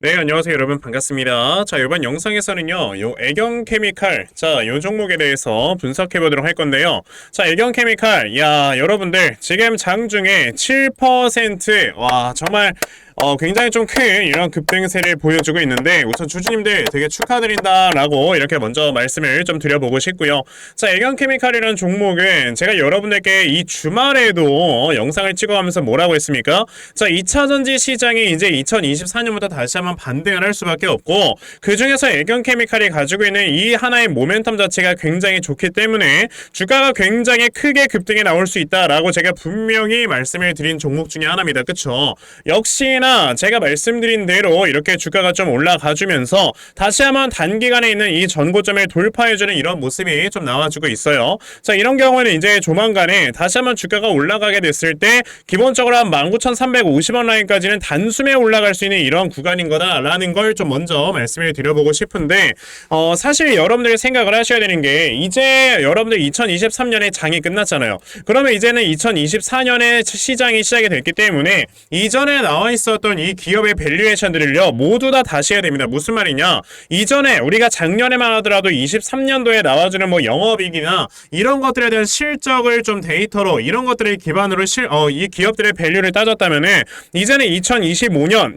네, 안녕하세요, 여러분. 반갑습니다. 자, 이번 영상에서는요, 요 애경케미칼, 자, 요 종목에 대해서 분석해 보도록 할 건데요. 자, 애경케미칼, 야, 여러분들, 지금 장중에 7%, 와, 정말, 굉장히 좀 큰 이런 급등세를 보여주고 있는데, 우선 주주님들 되게 축하드린다라고 이렇게 먼저 말씀을 좀 드려보고 싶고요. 자, 애경케미칼이라는 종목은 제가 여러분들께 이 주말에도 영상을 찍어가면서 뭐라고 했습니까? 자, 2차전지 시장이 이제 2024년부터 다시 한번 반등을 할 수밖에 없고, 그 중에서 애경케미칼이 가지고 있는 이 하나의 모멘텀 자체가 굉장히 좋기 때문에 주가가 굉장히 크게 급등해 나올 수 있다라고 제가 분명히 말씀을 드린 종목 중에 하나입니다. 그쵸? 역시나 제가 말씀드린 대로 이렇게 주가가 좀 올라가주면서 다시 한번 단기간에 있는 이 전고점을 돌파해주는 이런 모습이 좀 나와주고 있어요. 자, 이런 경우는 이제 조만간에 다시 한번 주가가 올라가게 됐을 때 기본적으로 한 19,350원 라인까지는 단숨에 올라갈 수 있는 이런 구간인 거다라는 걸 좀 먼저 말씀을 드려보고 싶은데, 사실 여러분들이 생각을 하셔야 되는 게, 이제 여러분들 2023년에 장이 끝났잖아요. 그러면 이제는 2024년에 시장이 시작이 됐기 때문에 이전에 나와 있었던 이 기업의 밸류에이션들을요 모두 다 다시 해야 됩니다. 무슨 말이냐, 이전에 우리가 작년에만 하더라도 23년도에 나와주는 뭐 영업이익이나 이런 것들에 대한 실적을 좀 데이터로 이런 것들을 기반으로 이 기업들의 밸류를 따졌다면은 이제는 2025년이나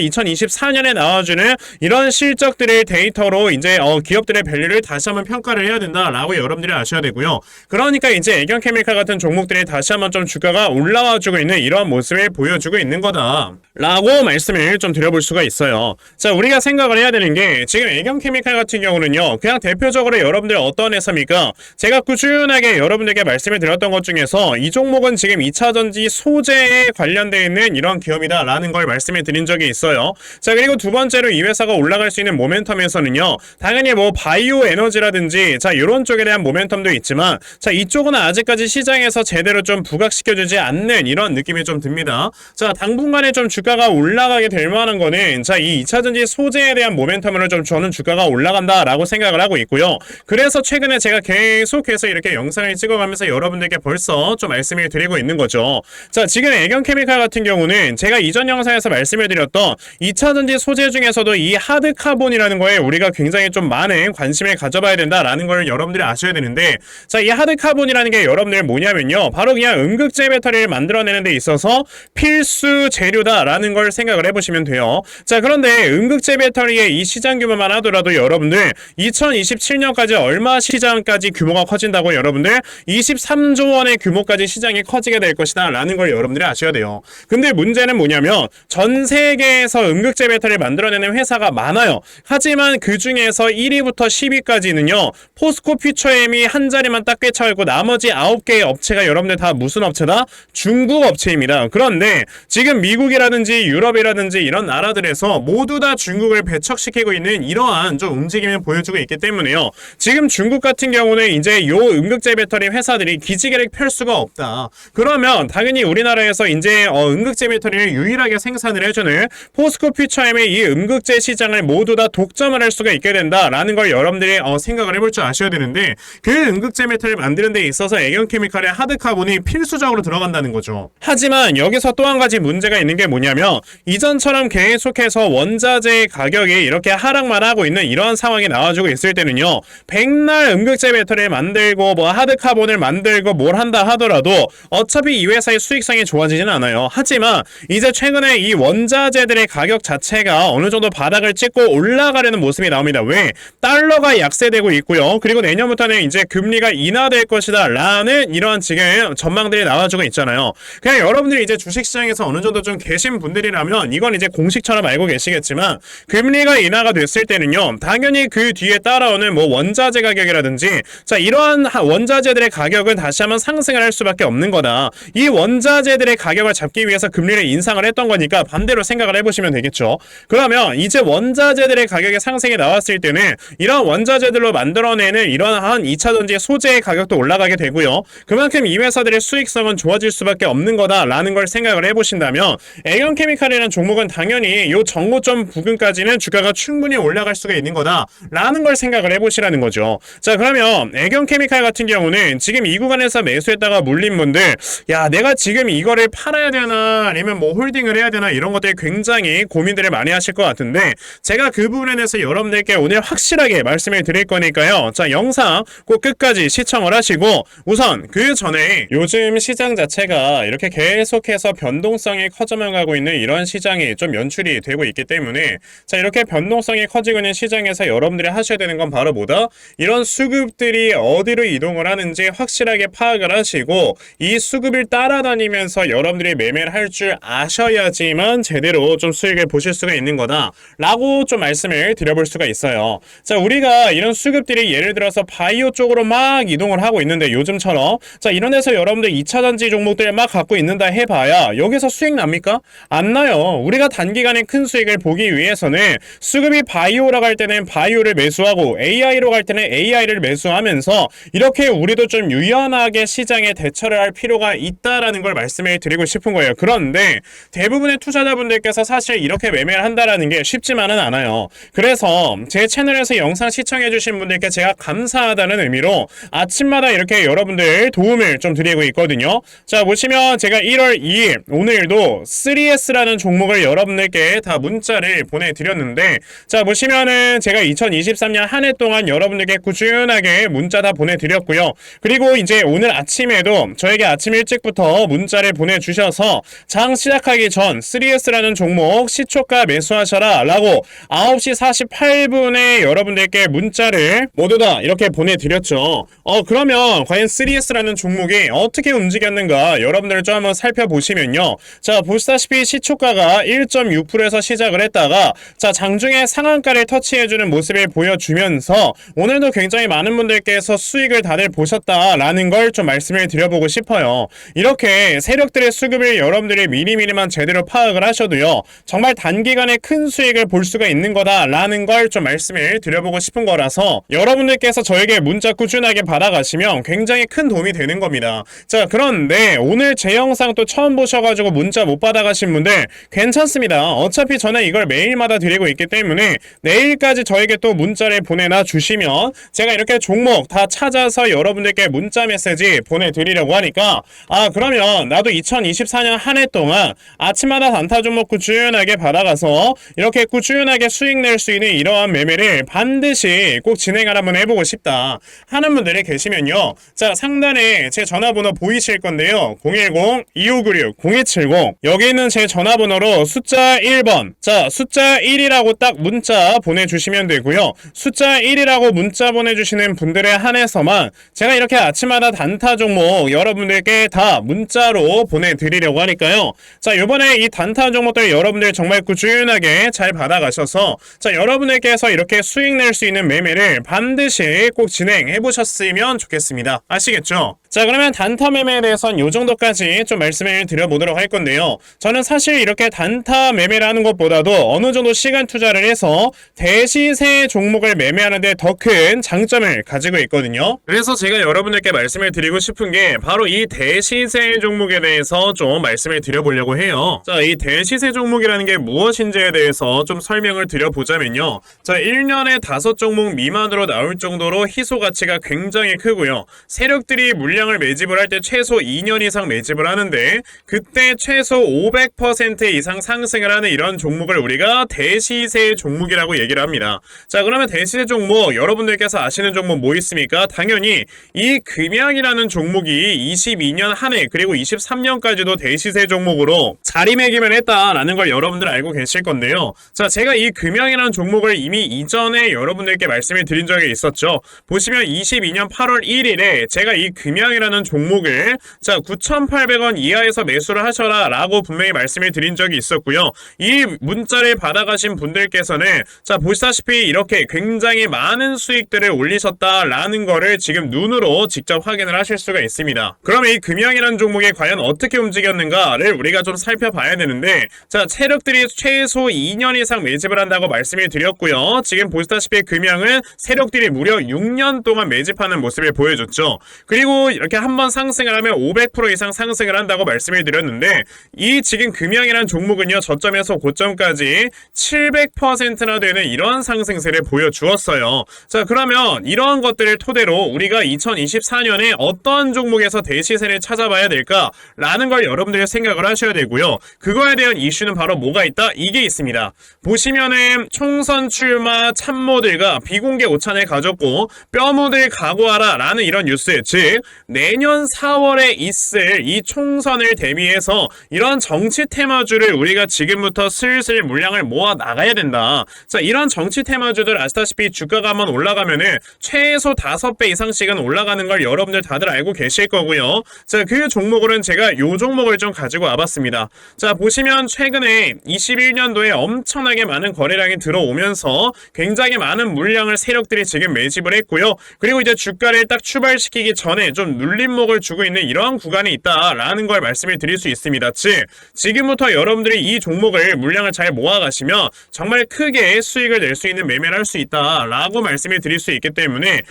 2024년에 나와주는 이런 실적들의 데이터로 이제 기업들의 밸류를 다시 한번 평가를 해야 된다라고 여러분들이 아셔야 되고요. 그러니까 이제 애경케미칼 같은 종목들이 다시 한번 좀 주가가 올라와주고 있는 이런 모습을 보여주고 있는 거다 라고 말씀을 좀 드려볼 수가 있어요. 자, 우리가 생각을 해야 되는 게, 지금 애경케미칼 같은 경우는요 그냥 대표적으로 여러분들 어떤 회사입니까? 제가 꾸준하게 여러분들에게 말씀을 드렸던 것 중에서 이 종목은 지금 2차전지 소재에 관련되어 있는 이런 기업이다 라는 걸 말씀을 드린 적이 있어요. 자, 그리고 두 번째로 이 회사가 올라갈 수 있는 모멘텀에서는요 당연히 뭐 바이오 에너지라든지 자 이런 쪽에 대한 모멘텀도 있지만, 자 이쪽은 아직까지 시장에서 제대로 좀 부각시켜주지 않는 이런 느낌이 좀 듭니다. 자, 당분간에 좀 주가가 올라가게 될 만한 거는 자 이 2차전지 소재에 대한 모멘텀으로 좀 저는 주가가 올라간다 라고 생각을 하고 있고요. 그래서 최근에 제가 계속해서 이렇게 영상을 찍어가면서 여러분들께 벌써 좀 말씀을 드리고 있는 거죠. 자, 지금 애경케미칼 같은 경우는 제가 이전 영상에서 말씀을 드렸던 2차전지 소재 중에서도 이 하드카본이라는 거에 우리가 굉장히 좀 많은 관심을 가져봐야 된다라는 걸 여러분들이 아셔야 되는데, 자, 이 하드카본이라는 게 여러분들 뭐냐면요 바로 그냥 음극재 배터리를 만들어내는 데 있어서 필수 재료다라는 걸 생각을 해보시면 돼요. 자, 그런데 음극재 배터리의 이 시장 규모만 하더라도 여러분들 2027년까지 얼마 시장까지 규모가 커진다고? 여러분들 23조 원의 규모까지 시장이 커지게 될 것이다 라는 걸 여러분들이 아셔야 돼요. 근데 문제는 뭐냐면 전 세계에서 음극재 배터리를 만들어내는 회사가 많아요. 하지만 그 중에서 1위부터 10위까지는요 포스코 퓨처엠이 한 자리만 딱 꿰차있고 나머지 9개의 업체가 여러분들 다 무슨 업체다? 중국 업체입니다. 그런데 지금 미국이라든지 유럽이라든지 이런 나라들에서 모두 다 중국을 배척시키고 있는 이러한 좀 움직임을 보여주고 있기 때문에요. 지금 중국 같은 경우는 이제 요 음극재 배터리 회사들이 기지개를 펼 수가 없다. 그러면 당연히 우리나라에서 이제 음극재 배터리를 유일하게 생산을 해주는 포스코 퓨처엠의 이 음극재 시장을 모두 다 독점을 할 수가 있게 된다라는 걸 여러분들이 생각을 해볼 줄 아셔야 되는데, 그 음극재 배터리를 만드는 데 있어서 애경케미칼의 하드카본이 필수적으로 들어간다는 거죠. 하지만 여기서 또 한 가지 문제가 있는 게 뭐냐면, 이전처럼 계속해서 원자재의 가격이 이렇게 하락만 하고 있는 이러한 상황이 나와주고 있을 때는요 백날 음극재 배터리를 만들고 뭐 하드카본을 만들고 뭘 한다 하더라도 어차피 이 회사의 수익성이 좋아지진 않아요. 하지만 이제 최근에 이 원자재들의 가격 자체가 어느 정도 바닥을 찍고 올라가려는 모습이 나옵니다. 왜? 달러가 약세되고 있고요. 그리고 내년부터는 이제 금리가 인하될 것이다 라는 이러한 지금 전망들이 나와주고 있잖아요. 그냥 여러분들이 이제 주식시장에서 어느 정도 좀 계신 분들이라면 이건 이제 공식처럼 알고 계시겠지만, 금리가 인하가 됐을 때는요 당연히 그 뒤에 따라오는 뭐 원자재 가격이라든지 자 이러한 원자재들의 가격은 다시 한번 상승을 할 수밖에 없는 거다. 이 원자재들의 가격을 잡기 위해서 금리를 인상을 했던 거니까 반대로 생각을 해보시면 되겠죠. 그러면 이제 원자재들의 가격의 상승이 나왔을 때는 이런 원자재들로 만들어내는 이러한 2차전지 소재의 가격도 올라가게 되고요. 그만큼 이 회사들의 수익성은 좋아질 수밖에 없는 거다라는 걸 생각을 해보시는 하신다면 애경케미칼이라는 종목은 당연히 요 정고점 부근까지는 주가가 충분히 올라갈 수가 있는 거다라는 걸 생각을 해보시라는 거죠. 자, 그러면 애경케미칼 같은 경우는 지금 이 구간에서 매수했다가 물린 분들, 야, 내가 지금 이거를 팔아야 되나 아니면 뭐 홀딩을 해야 되나 이런 것들이 굉장히 고민들을 많이 하실 것 같은데, 제가 그 부분에 대해서 여러분들께 오늘 확실하게 말씀을 드릴 거니까요. 자, 영상 꼭 끝까지 시청을 하시고, 우선 그 전에 요즘 시장 자체가 이렇게 계속해서 변동성이 커져만 가고 있는 이런 시장이 좀 연출이 되고 있기 때문에, 자, 이렇게 변동성이 커지고 있는 시장에서 여러분들이 하셔야 되는 건 바로 뭐다? 이런 수급들이 어디로 이동을 하는지 확실하게 파악을 하시고, 이 수급을 따라다니면서 여러분들이 매매를 할 줄 아셔야지만 제대로 좀 수익을 보실 수가 있는 거다 라고 좀 말씀을 드려볼 수가 있어요. 자, 우리가 이런 수급들이 예를 들어서 바이오 쪽으로 막 이동을 하고 있는데, 요즘처럼 자, 이런 데서 여러분들 2차전지 종목들 막 갖고 있는다 해봐야 여기서 수익 납니까? 안 나요. 우리가 단기간에 큰 수익을 보기 위해서는 수급이 바이오로 갈 때는 바이오를 매수하고 AI로 갈 때는 AI를 매수하면서 이렇게 우리도 좀 유연하게 시장에 대처를 할 필요가 있다라는 걸 말씀을 드리고 싶은 거예요. 그런데 대부분의 투자자분들께서 사실 이렇게 매매를 한다라는 게 쉽지만은 않아요. 그래서 제 채널에서 영상 시청해주신 분들께 제가 감사하다는 의미로 아침마다 이렇게 여러분들 도움을 좀 드리고 있거든요. 자, 보시면 제가 1월 2일 오늘도 3S라는 종목을 여러분들께 다 문자를 보내드렸는데, 자, 보시면은 제가 2023년 한 해 동안 여러분들께 꾸준하게 문자 다 보내드렸고요. 그리고 이제 오늘 아침에도 저에게 아침 일찍부터 문자를 보내주셔서 장 시작하기 전 3S라는 종목 시초가 매수하셔라 라고 9시 48분에 여러분들께 문자를 모두 다 이렇게 보내드렸죠. 그러면 과연 3S라는 종목이 어떻게 움직였는가 여러분들 좀 한번 살펴보시면요. 자, 보시다시피 시초가가 1.6%에서 시작을 했다가 자, 장중에 상한가를 터치해주는 모습을 보여주면서 오늘도 굉장히 많은 분들께서 수익을 다들 보셨다라는 걸 좀 말씀을 드려보고 싶어요. 이렇게 세력들의 수급을 여러분들이 미리미리만 제대로 파악을 하셔도요, 정말 단기간에 큰 수익을 볼 수가 있는 거다라는 걸 좀 말씀을 드려보고 싶은 거라서 여러분들께서 저에게 문자 꾸준하게 받아가시면 굉장히 큰 도움이 되는 겁니다. 자, 그런데 오늘 제 영상 또 처음 보셔가지고 문자 못 받아가신 분들 괜찮습니다. 어차피 저는 이걸 매일마다 드리고 있기 때문에 내일까지 저에게 또 문자를 보내놔 주시면 제가 이렇게 종목 다 찾아서 여러분들께 문자 메시지 보내드리려고 하니까, 그러면 나도 2024년 한 해 동안 아침마다 단타 종목 꾸준하게 받아가서 이렇게 꾸준하게 수익 낼 수 있는 이러한 매매를 반드시 꼭 진행을 한번 해보고 싶다 하는 분들이 계시면요, 자, 상단에 제 전화번호 보이실 건데요, 010-2596-0270 여기 있는 제 전화번호로 숫자 1번, 자, 숫자 1이라고 딱 문자 보내주시면 되고요. 숫자 1이라고 문자 보내주시는 분들에 한해서만 제가 이렇게 아침마다 단타 종목 여러분들께 다 문자로 보내드리려고 하니까요. 자, 요번에 이 단타 종목들 여러분들 정말 꾸준하게 잘 받아가셔서 자, 여러분들께서 이렇게 수익 낼 수 있는 매매를 반드시 꼭 진행해 보셨으면 좋겠습니다. 아시겠죠? 자, 그러면 단타 매매에 대해서는 요 정도까지 좀 말씀을 드려보도록 할 건데요. 저는 사실 이렇게 단타 매매를 하는 것보다도 어느 정도 시간 투자를 해서 대시세 종목을 매매하는데 더 큰 장점을 가지고 있거든요. 그래서 제가 여러분들께 말씀을 드리고 싶은 게 바로 이 대시세 종목에 대해서 좀 말씀을 드려보려고 해요. 자, 이 대시세 종목이라는 게 무엇인지에 대해서 좀 설명을 드려보자면요. 자, 1년에 5종목 미만으로 나올 정도로 희소 가치가 굉장히 크고요. 세력들이 물량을 매집을 할 때 최소 2년 이상 매집을 하는데 그때 최소 500% 이상 상승을 하는 이런 종목을 우리가 대시세 종목이라고 얘기를 합니다. 자, 그러면 대시세 종목 여러분들께서 아시는 종목 뭐 있습니까? 당연히 이 금양이라는 종목이 22년 한 해 그리고 23년까지도 대시세 종목으로 자리매김을 했다라는 걸 여러분들 알고 계실 건데요. 자, 제가 이 금양이라는 종목을 이미 이전에 여러분들께 말씀을 드린 적이 있었죠. 보시면 22년 8월 1일에 제가 이 금양이라는 종목을 자, 9,800원 이하에서 매수를 하셔라 라고 분명히 말씀을 드린 적이 있었고요. 이 문자를 받아가신 분들께서는 자, 보시다시피 이렇게 굉장히 많은 수익들을 올리셨다라는 거를 지금 눈으로 직접 확인을 하실 수가 있습니다. 그러면 이 금양이라는 종목이 과연 어떻게 움직였는가를 우리가 좀 살펴봐야 되는데, 자, 세력들이 최소 2년 이상 매집을 한다고 말씀을 드렸고요. 지금 보시다시피 금양은 세력들이 무려 6년 동안 매집하는 모습을 보여줬죠. 그리고 이렇게 한번 상승을 하면 500% 이상 상승을 한다고 말씀을 드렸는데 이 지금 금양이란 종목은요 저점에서 고점까지 700%나 되는 이런 상승세를 보여주었어요. 자 그러면 이러한 것들을 토대로 우리가 2024년에 어떤 종목에서 대시세를 찾아봐야 될까라는 걸 여러분들이 생각을 하셔야 되고요. 그거에 대한 이슈는 바로 뭐가 있다? 이게 있습니다. 보시면은 총선 출마 참모들과 비공개 오찬을 가졌고 뼈묻을 각오하라 라는 이런 뉴스, 즉 내년 4월에 있을 이 총선을 대비해서 이런 정치 테마주를 우리가 지금부터 슬슬 물량을 모아 나가야 된다. 자 이런 정치 테마주들 아시다시피 주가가 한번 올라가면은 최소 5배 이상씩은 올라가는 걸 여러분들 다들 알고 계실 거고요. 자 그 종목으로는 제가 요 종목을 좀 가지고 와봤습니다. 자 보시면 최근에 21년도에 엄청나게 많은 거래량이 들어오면서 굉장히 많은 물량을 세력들이 지금 매집을 했고요. 그리고 이제 주가를 딱 출발시키기 전에 좀 눌림목을 주고 있는 이러한 구간이 있다라는 걸 말씀을 드릴 수 있습니다. 즉 지금부터 여러분들이 이 종목을 물량을 잘 모아가시면 정말 크게 수익을 낼 수 있는 매매를 할 수 있다라고 말씀을 드릴 수 있기 때문에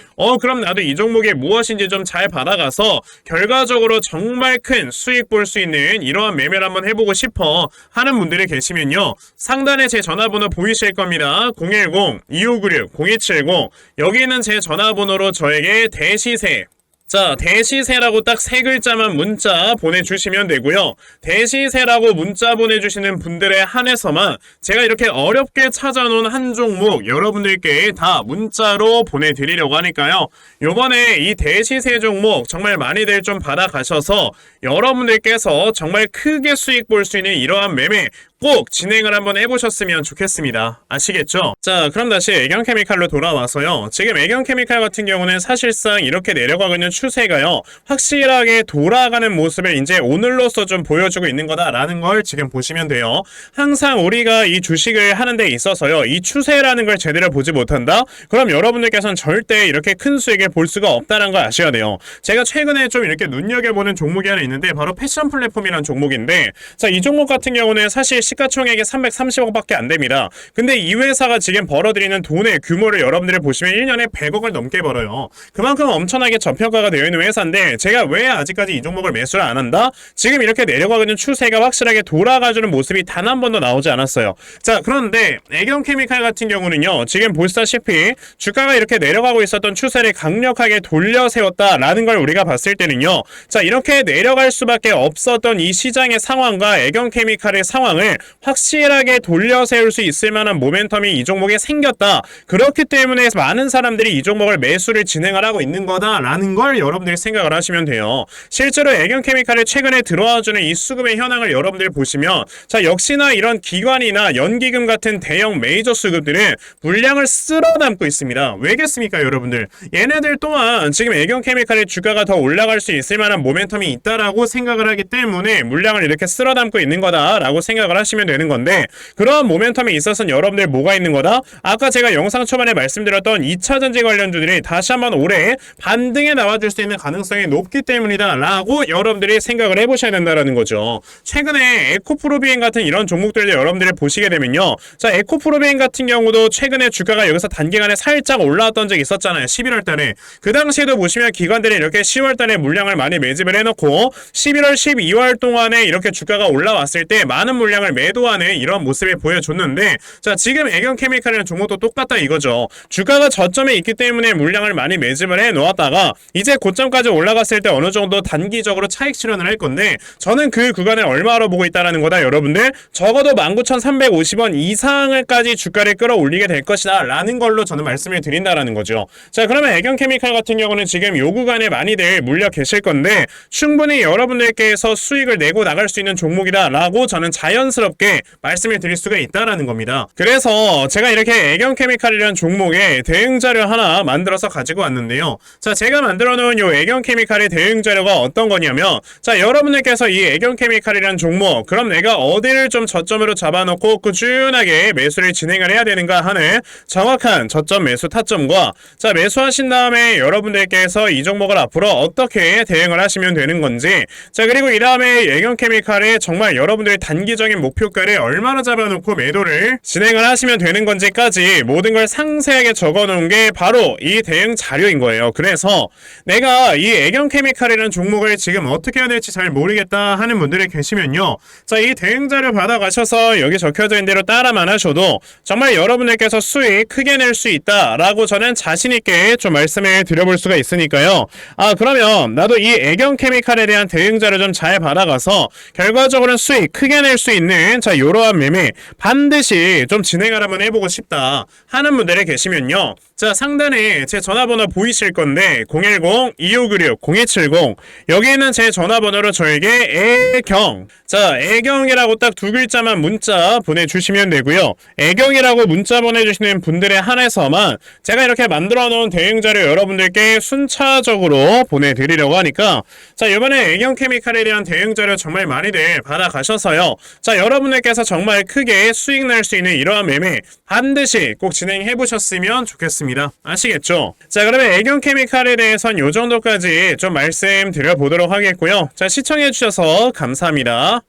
그럼 나도 이 종목이 무엇인지 좀 잘 받아가서 결과적으로 정말 큰 수익 볼 수 있는 이러한 매매를 한번 해보고 싶어 하는 분들이 계시면요 상단에 제 전화번호 보이실 겁니다. 010-2596-0270 여기는 제 전화번호로 저에게 대시세 대시세라고 딱 3글자만 문자 보내주시면 되고요. 대시세라고 문자 보내주시는 분들에 한해서만 제가 이렇게 어렵게 찾아놓은 한 종목 여러분들께 다 문자로 보내드리려고 하니까요. 요번에 이 대시세 종목 정말 많이들 좀 받아가셔서 여러분들께서 정말 크게 수익 볼 수 있는 이러한 매매 꼭 진행을 한번 해보셨으면 좋겠습니다. 아시겠죠? 자 그럼 다시 애경케미칼로 돌아와서요. 지금 애경케미칼 같은 경우는 사실상 이렇게 내려가고 있는 추세가요. 확실하게 돌아가는 모습을 이제 오늘로서 좀 보여주고 있는 거다라는 걸 지금 보시면 돼요. 항상 우리가 이 주식을 하는 데 있어서요. 이 추세라는 걸 제대로 보지 못한다? 그럼 여러분들께서는 절대 이렇게 큰 수익을 볼 수가 없다는 걸 아셔야 돼요. 제가 최근에 좀 이렇게 눈여겨보는 종목이 하나 있는데 바로 패션 플랫폼이라는 종목인데 자 이 종목 같은 경우는 사실 시가총액이 330억밖에 안 됩니다. 근데 이 회사가 지금 벌어들이는 돈의 규모를 여러분들이 보시면 1년에 100억을 넘게 벌어요. 그만큼 엄청나게 저평가가 되어 있는 회사인데 제가 왜 아직까지 이 종목을 매수를 안 한다? 지금 이렇게 내려가고 있는 추세가 확실하게 돌아가주는 모습이 단 한 번도 나오지 않았어요. 자 그런데 애경케미칼 같은 경우는요. 지금 보시다시피 주가가 이렇게 내려가고 있었던 추세를 강력하게 돌려 세웠다라는 걸 우리가 봤을 때는요. 자 이렇게 내려갈 수밖에 없었던 이 시장의 상황과 애경케미칼의 상황을 확실하게 돌려 세울 수 있을 만한 모멘텀이 이 종목에 생겼다. 그렇기 때문에 많은 사람들이 이 종목을 매수를 진행을 하고 있는 거다라는 걸 여러분들이 생각을 하시면 돼요. 실제로 애경케미칼이 최근에 들어와주는 이 수급의 현황을 여러분들이 보시면 자 역시나 이런 기관이나 연기금 같은 대형 메이저 수급들은 물량을 쓸어 담고 있습니다. 왜겠습니까 여러분들? 얘네들 또한 지금 애경케미칼의 주가가 더 올라갈 수 있을 만한 모멘텀이 있다라고 생각을 하기 때문에 물량을 이렇게 쓸어 담고 있는 거다라고 생각을 하시면 되는 건데 그런 모멘텀에 있어서는 여러분들 뭐가 있는 거다? 아까 제가 영상 초반에 말씀드렸던 2차전지 관련주들이 다시 한번 올해 반등에 나와줄 수 있는 가능성이 높기 때문이다 라고 여러분들이 생각을 해보셔야 된다라는 거죠. 최근에 에코프로비엔 같은 이런 종목들도 여러분들이 보시게 되면요. 자 에코프로비엔 같은 경우도 최근에 주가가 여기서 단기간에 살짝 올라왔던 적이 있었잖아요. 11월 달에. 그 당시에도 보시면 기관들이 이렇게 10월 달에 물량을 많이 매집을 해놓고 11월, 12월 동안에 이렇게 주가가 올라왔을 때 많은 물량을 매도하는 이런 모습을 보여줬는데 자 지금 애경케미칼이라는 종목도 똑같다 이거죠. 주가가 저점에 있기 때문에 물량을 많이 매집을 해 놓았다가 이제 고점까지 올라갔을 때 어느 정도 단기적으로 차익 실현을 할 건데 저는 그 구간을 얼마로 보고 있다라는 거다 여러분들. 적어도 19,350원 이상을까지 주가를 끌어올리게 될 것이다 라는 걸로 저는 말씀을 드린다라는 거죠. 자 그러면 애경케미칼 같은 경우는 지금 요 구간에 많이들 물려 계실 건데 충분히 여러분들께서 수익을 내고 나갈 수 있는 종목이다 라고 저는 자연스럽게 말씀을 드릴 수가 있다라는 겁니다. 그래서 제가 이렇게 애경케미칼이라는 종목의 대응 자료 하나 만들어서 가지고 왔는데요. 자 제가 만들어 놓은 요 애경케미칼의 대응 자료가 어떤 거냐면 자 여러분들께서 이 애경케미칼이라는 종목 그럼 내가 어디를 좀 저점으로 잡아놓고 꾸준하게 매수를 진행을 해야 되는가 하는 정확한 저점 매수 타점과 자 매수하신 다음에 여러분들께서 이 종목을 앞으로 어떻게 대응을 하시면 되는 건지 자 그리고 이 다음에 애경케미칼의 정말 여러분들의 단기적인 목표 목표가를 얼마나 잡아놓고 매도를 진행을 하시면 되는 건지까지 모든 걸 상세하게 적어놓은 게 바로 이 대응 자료인 거예요. 그래서 내가 이 애경케미칼이라는 종목을 지금 어떻게 해야 될지 잘 모르겠다 하는 분들이 계시면요. 자, 이 대응 자료 받아가셔서 여기 적혀져 있는 대로 따라만 하셔도 정말 여러분들께서 수익 크게 낼 수 있다라고 저는 자신있게 좀 말씀을 드려볼 수가 있으니까요. 그러면 나도 이 애경케미칼에 대한 대응 자료 좀 잘 받아가서 결과적으로는 수익 크게 낼 수 있는 자, 이러한 매매 반드시 좀 진행을 한번 해보고 싶다 하는 분들이 계시면요. 자, 상단에 제 전화번호 보이실 건데 010-2596-0270 여기 있는 제 전화번호로 저에게 애경, 자, 애경이라고 딱 두 글자만 문자 보내주시면 되고요. 애경이라고 문자 보내주시는 분들에 한해서만 제가 이렇게 만들어 놓은 대응 자료 여러분들께 순차적으로 보내드리려고 하니까 자, 이번에 애경케미칼에 대한 대응 자료 정말 많이들 받아가셔서요. 자, 여러분들께서 정말 크게 수익 날 수 있는 이러한 매매 반드시 꼭 진행해 보셨으면 좋겠습니다. 아시겠죠? 자, 그러면 애경케미칼에 대해선 요 정도까지 좀 말씀드려 보도록 하겠고요. 자, 시청해 주셔서 감사합니다.